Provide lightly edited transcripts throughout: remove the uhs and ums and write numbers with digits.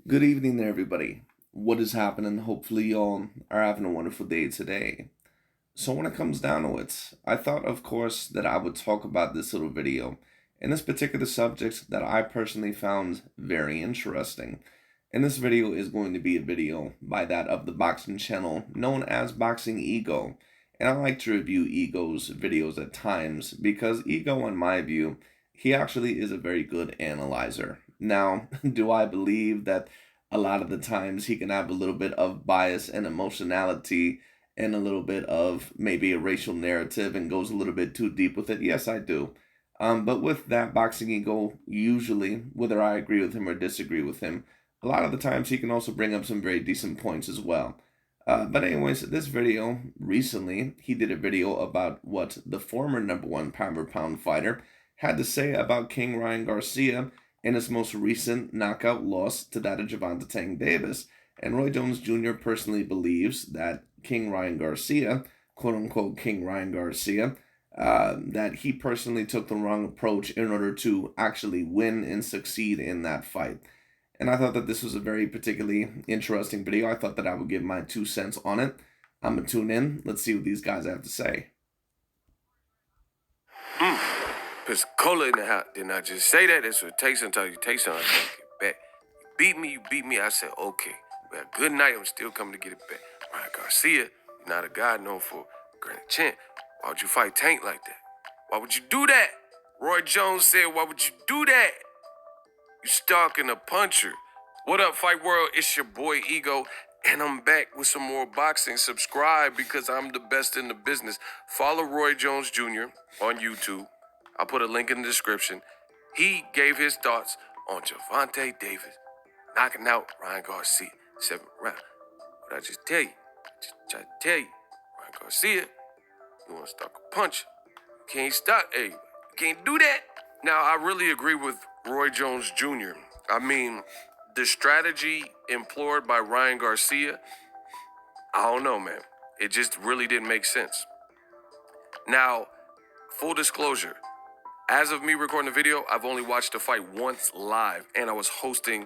Good evening there, everybody. What is happening? Hopefully, y'all are having a wonderful day today. So, when it comes down to it, I thought, of course, that I would talk about this little video and this particular subject that I personally found very interesting. And this video is going to be a video by that of the boxing channel known as Boxing Ego. And I like to review Ego's videos at times because Ego, in my view, he actually is a very good analyzer. Now, do I believe that a lot of the times he can have a little bit of bias and emotionality and a little bit of maybe a racial narrative and goes a little bit too deep with it? Yes, I do. But with that boxing ego, usually, whether I agree with him or disagree with him, a lot of the times he can also bring up some very decent points as well. But anyways, this video recently, he did a video about what the former number one pound for pound fighter had to say about King Ryan Garcia in his most recent knockout loss to that of Gervonta Tank Davis. And Roy Jones Jr. personally believes that King Ryan Garcia, quote unquote King Ryan Garcia, that he personally took the wrong approach in order to actually win and succeed in that fight. And I thought that this was a very particularly interesting video. I thought that I would give my 2 cents on it. I'm going to tune in. Let's see what these guys have to say. There's cola in the house. Didn't I just say that? That's what takes until you take something. I take it back. You beat me. I said, okay. Well, good night. I'm still coming to get it back. Ryan Garcia, you're not a guy known for granted chin. Why would you fight Tank like that? Why would you do that? Roy Jones said, why would you do that? You stalking a puncher. What up, Fight World? It's your boy Ego, and I'm back with some more boxing. Subscribe because I'm the best in the business. Follow Roy Jones Jr. on YouTube. I'll put a link in the description. He gave his thoughts on Gervonta Davis knocking out Ryan Garcia, 7th round. What I just tell you, Ryan Garcia, you want to stalk a puncher. You can't stop, you can't do that. Now, I really agree with Roy Jones Jr. I mean, the strategy employed by Ryan Garcia, I don't know, man. It just really didn't make sense. Now, full disclosure, as of me recording the video, I've only watched the fight once live, and I was hosting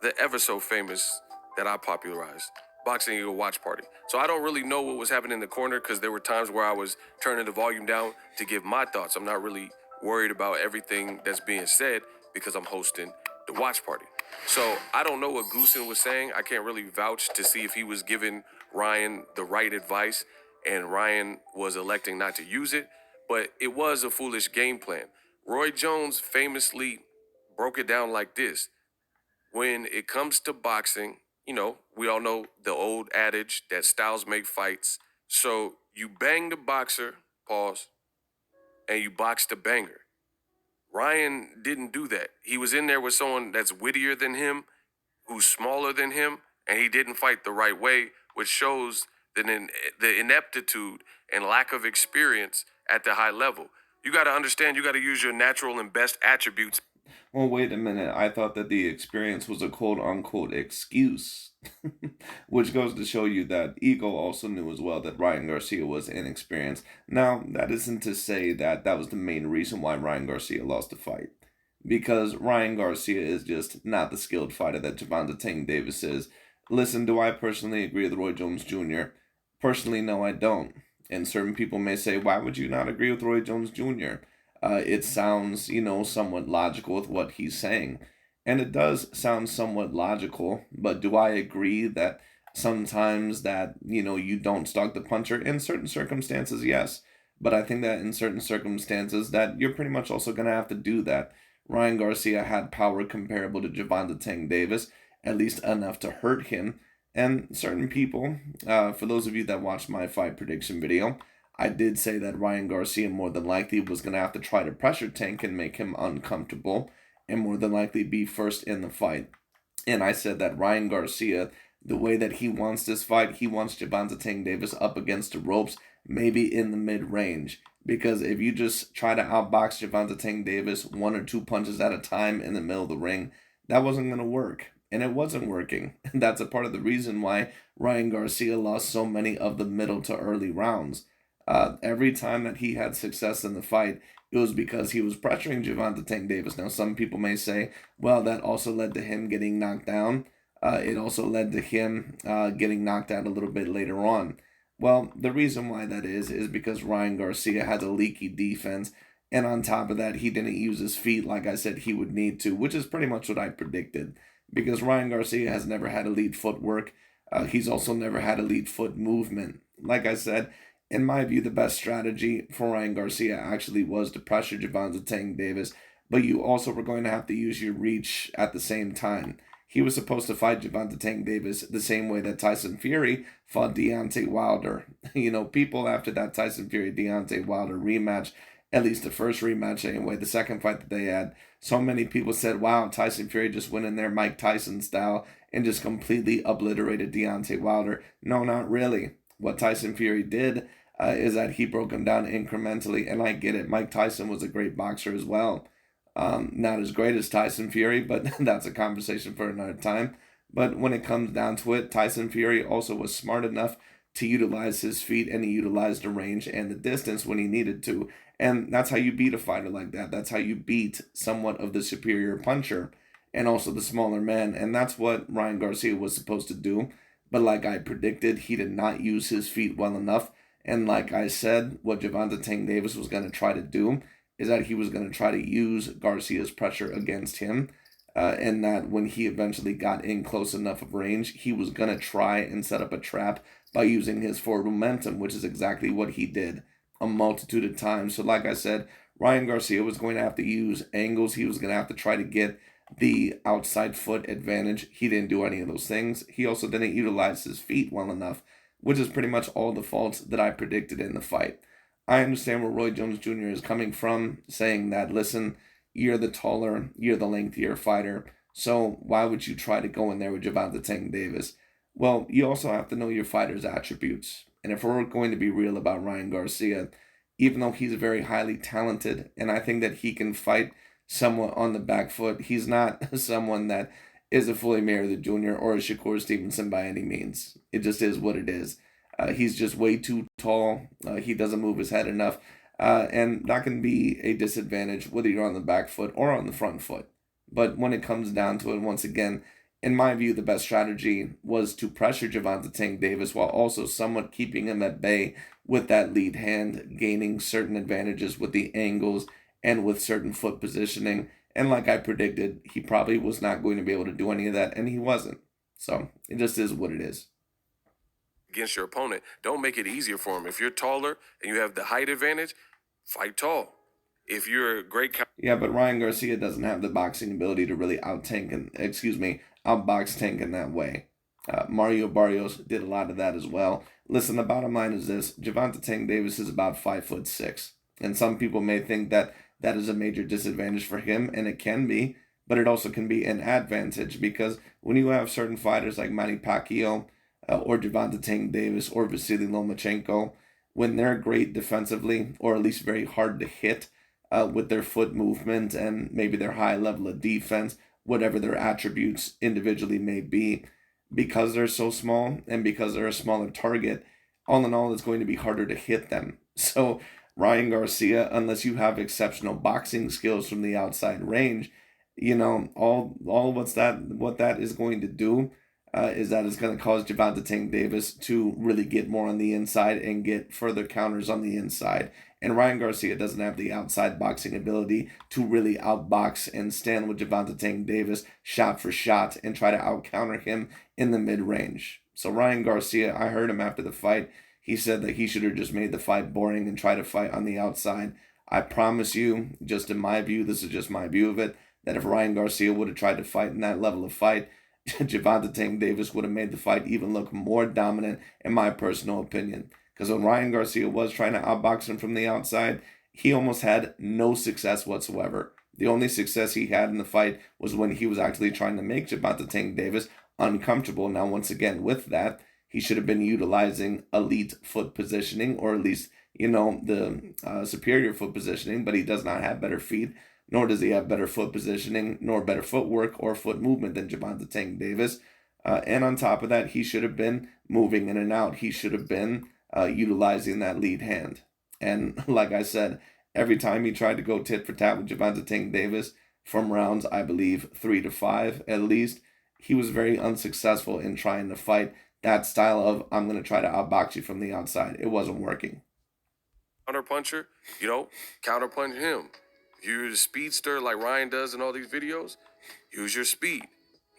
the ever so famous, that I popularized, Boxing Ego Watch Party. So I don't really know what was happening in the corner because there were times where I was turning the volume down to give my thoughts. I'm not really worried about everything that's being said because I'm hosting the watch party. So I don't know what Goosen was saying. I can't really vouch to see if he was giving Ryan the right advice and Ryan was electing not to use it, but it was a foolish game plan. Roy Jones famously broke it down like this. When it comes to boxing, we all know the old adage that styles make fights. So you bang the boxer, pause, and you box the banger. Ryan didn't do that. He was in there with someone that's wittier than him, who's smaller than him, and he didn't fight the right way, which shows the ineptitude and lack of experience at the high level. You got to understand, you got to use your natural and best attributes. Well, wait a minute. I thought that the experience was a quote unquote excuse. Which goes to show you that Ego also knew as well that Ryan Garcia was inexperienced. Now, that isn't to say that that was the main reason why Ryan Garcia lost the fight. Because Ryan Garcia is just not the skilled fighter that Gervonta Tank Davis is. Listen, do I personally agree with Roy Jones Jr.? Personally, no, I don't. And certain people may say, why would you not agree with Roy Jones Jr.? It sounds, somewhat logical with what he's saying. And it does sound somewhat logical, but do I agree that sometimes that, you don't stalk the puncher? In certain circumstances, yes. But I think that in certain circumstances that you're pretty much also going to have to do that. Ryan Garcia had power comparable to Gervonta Tank Davis, at least enough to hurt him. And certain people, for those of you that watched my fight prediction video, I did say that Ryan Garcia more than likely was going to have to try to pressure Tank and make him uncomfortable and more than likely be first in the fight. And I said that Ryan Garcia, the way that he wants this fight, he wants Gervonta Tank Davis up against the ropes, maybe in the mid-range. Because if you just try to outbox Gervonta Tank Davis 1 or 2 punches at a time in the middle of the ring, that wasn't going to work. And it wasn't working. And that's a part of the reason why Ryan Garcia lost so many of the middle to early rounds. Every time that he had success in the fight, it was because he was pressuring Gervonta Tank Davis. Now, some people may say, well, that also led to him getting knocked down. It also led to him getting knocked out a little bit later on. Well, the reason why that is because Ryan Garcia has a leaky defense, and on top of that, he didn't use his feet like I said he would need to, which is pretty much what I predicted. Because Ryan Garcia has never had elite footwork. He's also never had elite foot movement. Like I said, in my view, the best strategy for Ryan Garcia actually was to pressure Javante Tank Davis, but you also were going to have to use your reach at the same time. He was supposed to fight Javante Tank Davis the same way that Tyson Fury fought Deontay Wilder. People after that Tyson Fury Deontay Wilder rematch, at least the first rematch anyway, the second fight that they had, so many people said, wow, Tyson Fury just went in there Mike Tyson style and just completely obliterated Deontay Wilder. No, not really. What Tyson Fury did is that he broke him down incrementally, and I get it. Mike Tyson was a great boxer as well. Not as great as Tyson Fury, but that's a conversation for another time. But when it comes down to it, Tyson Fury also was smart enough to utilize his feet, and he utilized the range and the distance when he needed to. And that's how you beat a fighter like that. That's how you beat somewhat of the superior puncher and also the smaller man. And that's what Ryan Garcia was supposed to do. But like I predicted, he did not use his feet well enough. And like I said, what Javante Tank Davis was going to try to do is that he was going to try to use Garcia's pressure against him. And that when he eventually got in close enough of range, he was going to try and set up a trap by using his forward momentum, which is exactly what he did a multitude of times. So, like I said, Ryan Garcia was going to have to use angles. He was going to have to try to get the outside foot advantage. He didn't do any of those things. He also didn't utilize his feet well enough, which is pretty much all the faults that I predicted in the fight. I understand where Roy Jones Jr. is coming from, saying that, listen, you're the taller, you're the lengthier fighter, so why would you try to go in there with Javante Tank Davis? Well, you also have to know your fighter's attributes. And if we're going to be real about Ryan Garcia, even though he's very highly talented, and I think that he can fight somewhat on the back foot, he's not someone that is a Floyd Mayweather Jr. or a Shakur Stevenson by any means. It just is what it is. He's just way too tall. He doesn't move his head enough. And that can be a disadvantage whether you're on the back foot or on the front foot. But when it comes down to it, once again, in my view, the best strategy was to pressure Javante Tank Davis while also somewhat keeping him at bay with that lead hand, gaining certain advantages with the angles and with certain foot positioning. And like I predicted, he probably was not going to be able to do any of that, and he wasn't. So it just is what it is. Against your opponent, don't make it easier for him. If you're taller and you have the height advantage, fight tall. If you're a great Yeah, but Ryan Garcia doesn't have the boxing ability to really outbox Tank in that way. Mario Barrios did a lot of that as well. Listen, the bottom line is this: Javante Tank Davis is about 5'6", and some people may think that that is a major disadvantage for him, and it can be, but it also can be an advantage because when you have certain fighters like Manny Pacquiao or Javante Tank Davis or Vasily Lomachenko, when they're great defensively or at least very hard to hit with their foot movement and maybe their high level of defense, whatever their attributes individually may be, because they're so small and because they're a smaller target, all in all, it's going to be harder to hit them. So Ryan Garcia, unless you have exceptional boxing skills from the outside range, all what that is going to do is that it's going to cause Javante Tank Davis to really get more on the inside and get further counters on the inside. And Ryan Garcia doesn't have the outside boxing ability to really outbox and stand with Javante Tank Davis shot for shot and try to outcounter him in the mid-range. So Ryan Garcia, I heard him after the fight. He said that he should have just made the fight boring and try to fight on the outside. I promise you, just in my view, this is just my view of it, that if Ryan Garcia would have tried to fight in that level of fight, Javante Tank Davis would have made the fight even look more dominant, in my personal opinion. Because when Ryan Garcia was trying to outbox him from the outside, he almost had no success whatsoever. The only success he had in the fight was when he was actually trying to make Javante Tank Davis uncomfortable. Now, once again, with that, he should have been utilizing elite foot positioning, or at least, the superior foot positioning, but he does not have better feet, nor does he have better foot positioning, nor better footwork or foot movement than Javante Tank Davis. And on top of that, he should have been moving in and out. He should have been utilizing that lead hand. And like I said, every time he tried to go tit for tat with Javante Tank Davis from rounds, I believe 3 to 5 at least, he was very unsuccessful in trying to fight that style of I'm going to try to outbox you from the outside. It wasn't working. Counter puncher, you know, counter punch him. If you're a speedster like Ryan does in all these videos, use your speed.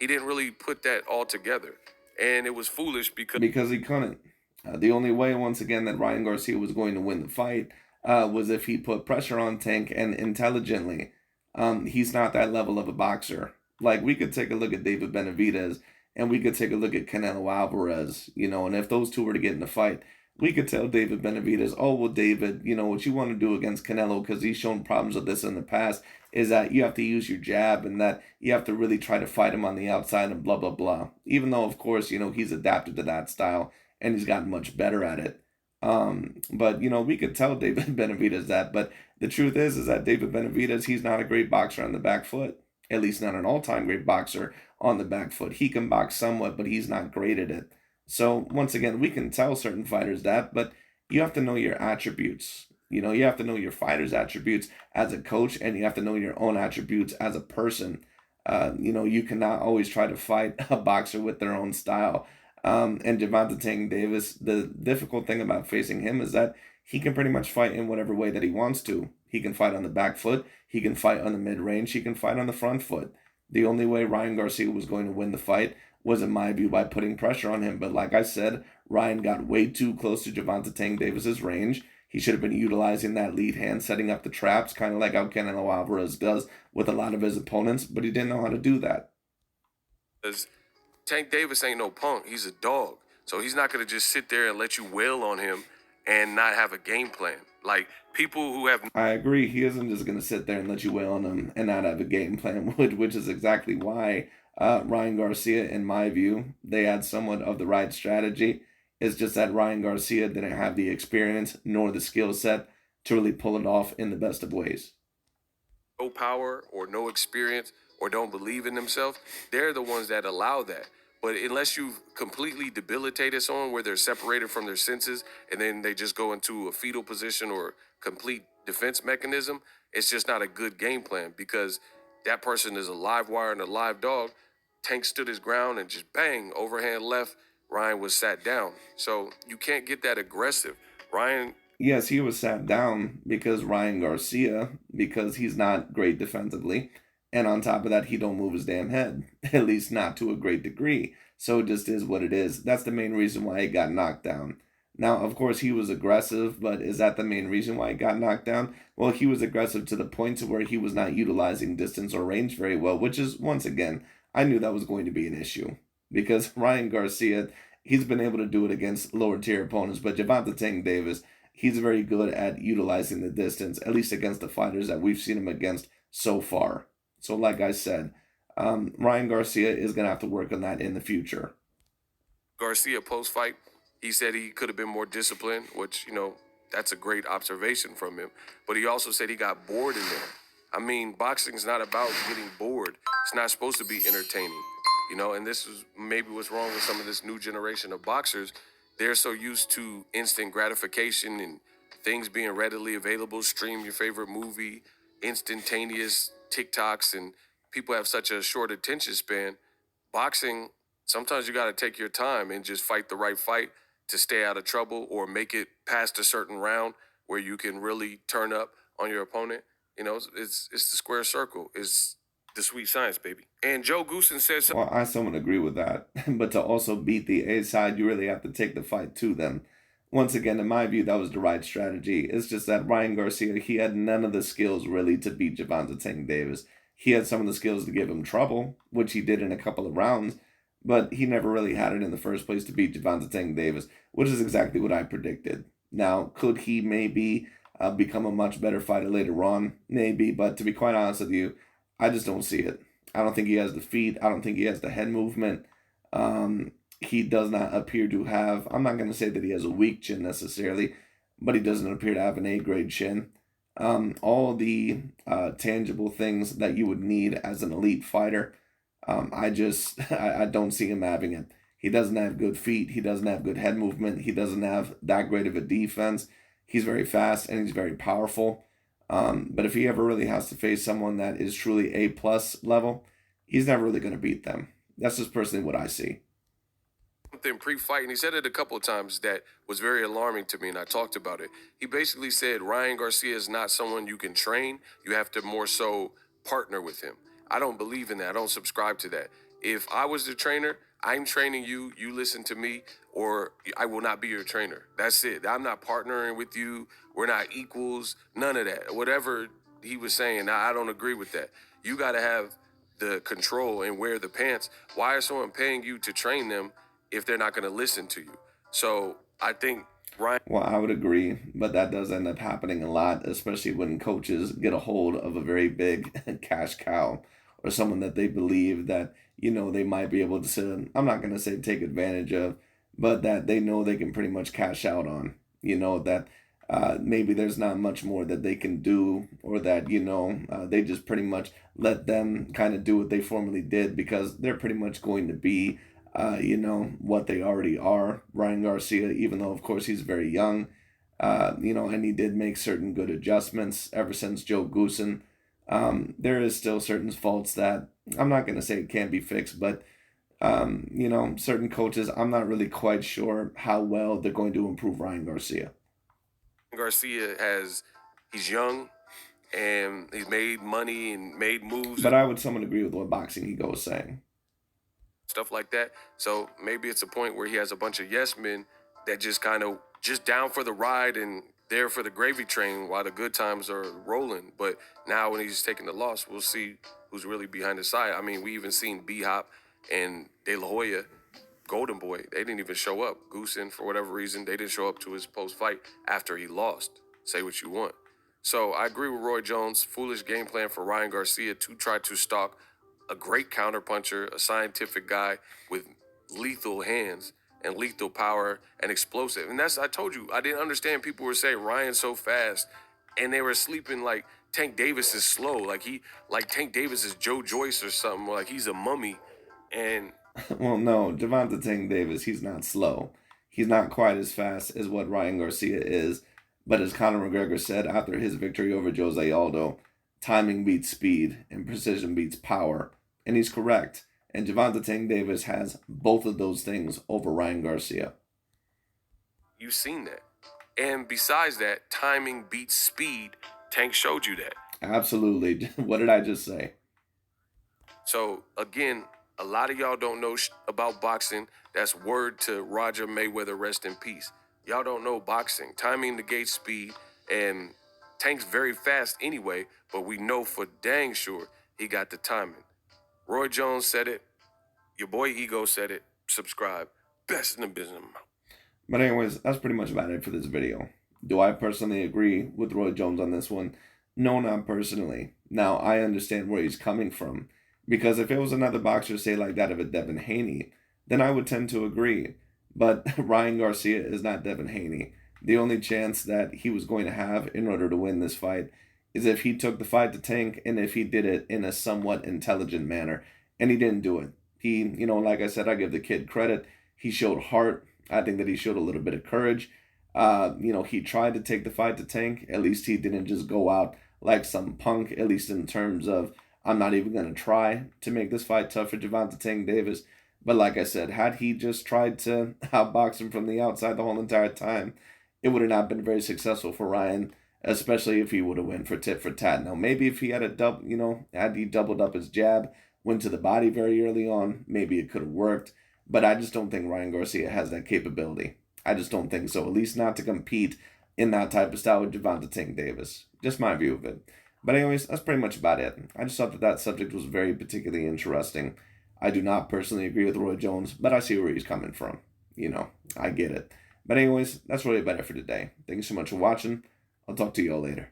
He didn't really put that all together. And it was foolish because Because he couldn't. The only way, once again, that Ryan Garcia was going to win the fight was if he put pressure on Tank and intelligently. He's not that level of a boxer. Like, we could take a look at David Benavidez and we could take a look at Canelo Alvarez, and if those two were to get in a fight, we could tell David Benavidez, oh, well, David, what you want to do against Canelo, because he's shown problems with this in the past, is that you have to use your jab and that you have to really try to fight him on the outside and blah, blah, blah. Even though, of course, he's adapted to that style and he's gotten much better at it. But, we could tell David Benavidez that. But the truth is that David Benavidez, he's not a great boxer on the back foot. At least not an all-time great boxer on the back foot. He can box somewhat, but he's not great at it. So once again, we can tell certain fighters that, but you have to know your attributes. You have to know your fighter's attributes as a coach, and you have to know your own attributes as a person. You cannot always try to fight a boxer with their own style. And Gervonta Tank Davis, the difficult thing about facing him is that he can pretty much fight in whatever way that he wants to. He can fight on the back foot, he can fight on the mid-range, he can fight on the front foot. The only way Ryan Garcia was going to win the fight was, in my view, by putting pressure on him. But like I said, Ryan got way too close to Gervonta Tank Davis's range. He should have been utilizing that lead hand, setting up the traps, kind of like how Canelo Alvarez does with a lot of his opponents, but he didn't know how to do that. Tank Davis ain't no punk. He's a dog. So he's not going to just sit there and let you wail on him and not have a game plan. Like, people who have... I agree. He isn't just going to sit there and let you wail on him and not have a game plan, which is exactly why Ryan Garcia, in my view, they had somewhat of the right strategy. It's just that Ryan Garcia didn't have the experience nor the skill set to really pull it off in the best of ways. No power or no experience or don't believe in themselves, they're the ones that allow that. But unless you've completely debilitated someone where they're separated from their senses and then they just go into a fetal position or complete defense mechanism, it's just not a good game plan because that person is a live wire and a live dog. Tank stood his ground and just bang, overhand left, Ryan was sat down. So you can't get that aggressive. Ryan... Yes, he was sat down because Ryan Garcia, because he's not great defensively. And on top of that, he don't move his damn head, at least not to a great degree. So it just is what it is. That's the main reason why he got knocked down. Now, of course, he was aggressive, but is that the main reason why he got knocked down? Well, he was aggressive to the point to where he was not utilizing distance or range very well, which is, once again, I knew that was going to be an issue. Because Ryan Garcia, he's been able to do it against lower tier opponents, but Gervonta Tank Davis, he's very good at utilizing the distance, at least against the fighters that we've seen him against so far. So like I said, Ryan Garcia is going to have to work on that in the future. Garcia post-fight, he said he could have been more disciplined, which, that's a great observation from him. But he also said he got bored in there. I mean, boxing's not about getting bored. It's not supposed to be entertaining, and this is maybe what's wrong with some of this new generation of boxers. They're so used to instant gratification and things being readily available, stream your favorite movie, instantaneous TikToks, and people have such a short attention span. Boxing, sometimes you got to take your time and just fight the right fight to stay out of trouble or make it past a certain round where you can really turn up on your opponent. It's the square circle. It's the sweet science, baby. And Joe Goosen says... Well, I somewhat agree with that. But to also beat the A side, you really have to take the fight to them. Once again, in my view, that was the right strategy. It's just that Ryan Garcia, he had none of the skills really to beat Gervonta Tank Davis. He had some of the skills to give him trouble, which he did in a couple of rounds, but he never really had it in the first place to beat Gervonta Tank Davis, which is exactly what I predicted. Now, could he maybe become a much better fighter later on? Maybe, but to be quite honest with you, I just don't see it. I don't think he has the feet. I don't think he has the head movement. He does not appear to have, I'm not going to say that he has a weak chin necessarily, but he doesn't appear to have an A-grade chin. All the tangible things that you would need as an elite fighter, I don't see him having it. He doesn't have good feet. He doesn't have good head movement. He doesn't have that great of a defense. He's very fast and he's very powerful. But if he ever really has to face someone that is truly A+ level, he's never really going to beat them. That's just personally what I see. Something pre-fight, and he said it a couple of times that was very alarming to me, and I talked about it. He basically said Ryan Garcia is not someone you can train. You have to more so partner with him. I don't believe in that. I don't subscribe to that. If I was the trainer, I'm training you, you listen to me, or I will not be your trainer. That's it. I'm not partnering with you. We're not equals. None of that. Whatever he was saying, I don't agree with that. You got to have the control and wear the pants. Why is someone paying you to train them if they're not going to listen to you? So I think Ryan. Well, I would agree, but that does end up happening a lot, especially when coaches get a hold of a very big cash cow or someone that they believe that, they might be able to, I'm not going to say take advantage of, but that they know they can pretty much cash out on, that maybe there's not much more that they can do, or that, they just pretty much let them kind of do what they formerly did because they're pretty much going to be what they already are. Ryan Garcia, even though, of course, he's very young, and he did make certain good adjustments ever since Joe Goosen. There is still certain faults that I'm not going to say it can't be fixed, but, certain coaches, I'm not really quite sure how well they're going to improve Ryan Garcia. He's young and he's made money and made moves But and I would somewhat agree with what Boxing Ego is saying. stuff like that. So maybe it's a point where he has a bunch of yes men that just kind of just down for the ride and there for the gravy train while the good times are rolling. But now when he's taking the loss, we'll see who's really behind his side. I mean, we even seen B Hop and De La Hoya, Golden Boy. They didn't even show up. Goosen, for whatever reason, they didn't show up to his post fight after he lost. Say what you want. So I agree with Roy Jones. Foolish game plan for Ryan Garcia to try to stalk a great counterpuncher, a scientific guy with lethal hands and lethal power and explosive. And I told you, I didn't understand people were saying Ryan's so fast and they were sleeping like Tank Davis is slow. Like Tank Davis is Joe Joyce or something. Like he's a mummy. And Well, no, Javante Tank Davis, he's not slow. He's not quite as fast as what Ryan Garcia is. But as Conor McGregor said after his victory over Jose Aldo, timing beats speed and precision beats power. And he's correct. And Javante Tank Davis has both of those things over Ryan Garcia. you've seen that. And besides that, timing beats speed. Tank showed you that. Absolutely. What did I just say? So again, a lot of y'all don't know about boxing. That's word to Roger Mayweather, rest in peace. Y'all don't know boxing. Timing negates speed, and Tank's very fast anyway, but we know for dang sure he got the timing. Roy Jones said it. Your boy Ego said it. Subscribe. Best in the business. But anyways, that's pretty much about it for this video. Do I personally agree with Roy Jones on this one? No, not personally. Now, I understand where he's coming from. Because if it was another boxer, say like that of a Devin Haney, then I would tend to agree. But Ryan Garcia is not Devin Haney. The only chance that he was going to have in order to win this fight is if he took the fight to Tank and if he did it in a somewhat intelligent manner. And he didn't do it. He, like I said, I give the kid credit. He showed heart. I think that he showed a little bit of courage. He tried to take the fight to Tank. At least he didn't just go out like some punk, at least in terms of, I'm not even going to try to make this fight tough for Javante Tank Davis. But like I said, had he just tried to outbox him from the outside the whole entire time, it would have not been very successful for Ryan, especially if he would have went for tit for tat. Now, maybe if he had had he doubled up his jab, went to the body very early on, maybe it could have worked. But I just don't think Ryan Garcia has that capability. I just don't think so. At least not to compete in that type of style with Javante Tank Davis. Just my view of it. But anyways, that's pretty much about it. I just thought that subject was very particularly interesting. I do not personally agree with Roy Jones, but I see where he's coming from. I get it. But anyways, that's really about it for today. Thank you so much for watching. I'll talk to you all later.